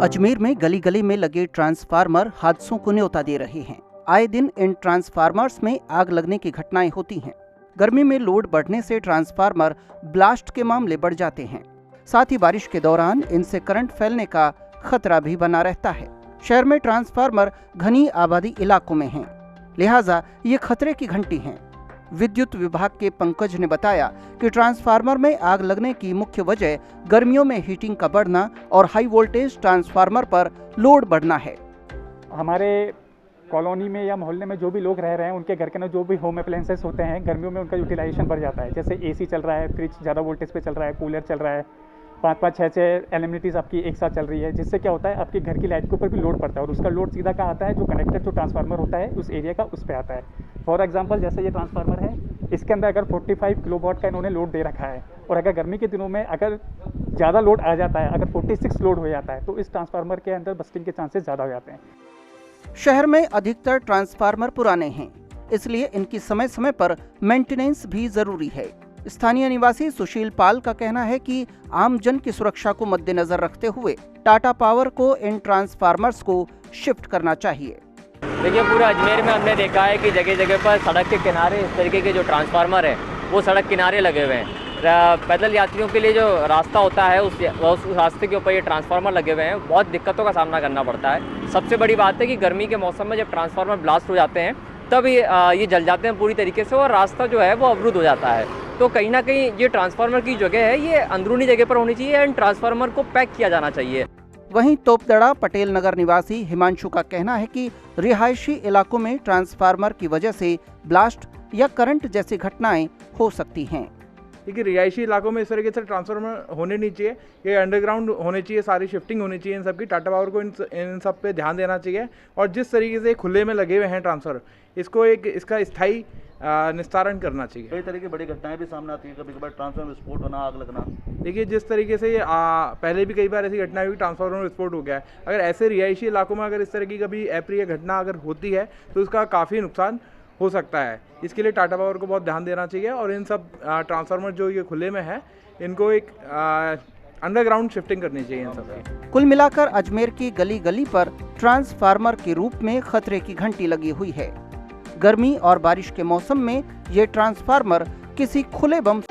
अजमेर में गली गली में लगे ट्रांसफार्मर हादसों को न्योता दे रहे हैं। आए दिन इन ट्रांसफार्मर्स में आग लगने की घटनाएं होती हैं। गर्मी में लोड बढ़ने से ट्रांसफार्मर ब्लास्ट के मामले बढ़ जाते हैं। साथ ही बारिश के दौरान इनसे करंट फैलने का खतरा भी बना रहता है। शहर में ट्रांसफार्मर घनी आबादी इलाकों में हैं, लिहाजा ये खतरे की घंटी हैं। विद्युत विभाग के पंकज ने बताया कि ट्रांसफार्मर में आग लगने की मुख्य वजह गर्मियों में हीटिंग का बढ़ना और हाई वोल्टेज ट्रांसफार्मर पर लोड बढ़ना है। हमारे कॉलोनी में या मोहल्ले में जो भी लोग रह रहे हैं, उनके घर के ना जो भी होम अप्लायंसेस होते हैं, गर्मियों में उनका यूटिलाइजेशन बढ़ जाता है। जैसे एसी चल रहा है, फ्रिज ज़्यादा वोल्टेज पे चल रहा है, कूलर चल रहा है, 5-5, 6-6 एलिमिनिटीज़ आपकी एक साथ चल रही है, जिससे क्या होता है आपके घर की लाइट के ऊपर भी लोड पड़ता है और उसका लोड सीधा कहाँ आता है, जो कनेक्टेड जो ट्रांसफार्मर होता है उस एरिया का, उस पर आता है। फॉर एग्जांपल जैसे ये ट्रांसफार्मर है, इसके अंदर अगर 45 किलोवाट का इन्होंने लोड दे रखा है और अगर गर्मी के दिनों में अगर ज़्यादा लोड आ जाता है, अगर 46 लोड हो जाता है, तो इस ट्रांसफार्मर के अंदर बस्टिंग के चांसेस ज़्यादा हो जाते हैं। शहर में अधिकतर ट्रांसफार्मर पुराने हैं, इसलिए इनकी समय समय पर मेंटेनेंस भी जरूरी है। स्थानीय निवासी सुशील पाल का कहना है कि आम जन की सुरक्षा को मद्देनजर रखते हुए टाटा पावर को इन ट्रांसफार्मर्स को शिफ्ट करना चाहिए। देखिए, पूरे अजमेर में हमने देखा है कि जगह जगह पर सड़क के किनारे इस तरीके के जो ट्रांसफार्मर है वो सड़क किनारे लगे हुए हैं। पैदल यात्रियों के लिए जो रास्ता होता है उस रास्ते के ऊपर ये ट्रांसफार्मर लगे हुए हैं। बहुत दिक्कतों का सामना करना पड़ता है। सबसे बड़ी बात है कि गर्मी के मौसम में जब ट्रांसफार्मर ब्लास्ट हो जाते हैं तब ये जल जाते हैं पूरी तरीके से और रास्ता जो है वो अवरुद्ध हो जाता है। तो कहीं ना कहीं ये ट्रांसफार्मर की जगह है, ये अंदरूनी जगह पर होनी चाहिए एंड ट्रांसफार्मर को पैक किया जाना चाहिए। वहीं तोपदड़ा पटेल नगर निवासी हिमांशु का कहना है कि रिहायशी इलाकों में ट्रांसफार्मर की वजह से ब्लास्ट या करंट जैसी घटनाएं हो सकती हैं। क्योंकि रिहायशी इलाकों में इस तरीके से ट्रांसफार्मर होने नहीं चाहिए, ये अंडरग्राउंड होने चाहिए, सारी शिफ्टिंग होनी चाहिए इन सब की। टाटा पावर को इन सब पे ध्यान देना चाहिए और जिस तरीके से खुले में लगे हुए हैं ट्रांसफार्मर, इसको इसका स्थायी निस्तारण करना चाहिए। कई तरह की बड़ी घटनाएं भी सामने आती हैं, कभी कभार ट्रांसफार्मर विस्फोट होना, आग लगना। देखिए, जिस तरीके से पहले भी कई बार ऐसी घटनाएं हुई, ट्रांसफार्मर विस्फोट हो गया है। अगर ऐसे रिहायशी इलाकों में अगर इस तरह की कभी अप्रिय घटना अगर होती है तो उसका काफ़ी नुकसान हो सकता है। इसके लिए टाटा पावर को बहुत ध्यान देना चाहिए और इन सब ट्रांसफार्मर जो ये खुले में है, इनको एक अंडरग्राउंड शिफ्टिंग करनी चाहिए इन सब की। कुल मिलाकर अजमेर की गली गली पर ट्रांसफार्मर के रूप में खतरे की घंटी लगी हुई है। गर्मी और बारिश के मौसम में ये ट्रांसफार्मर किसी खुले बम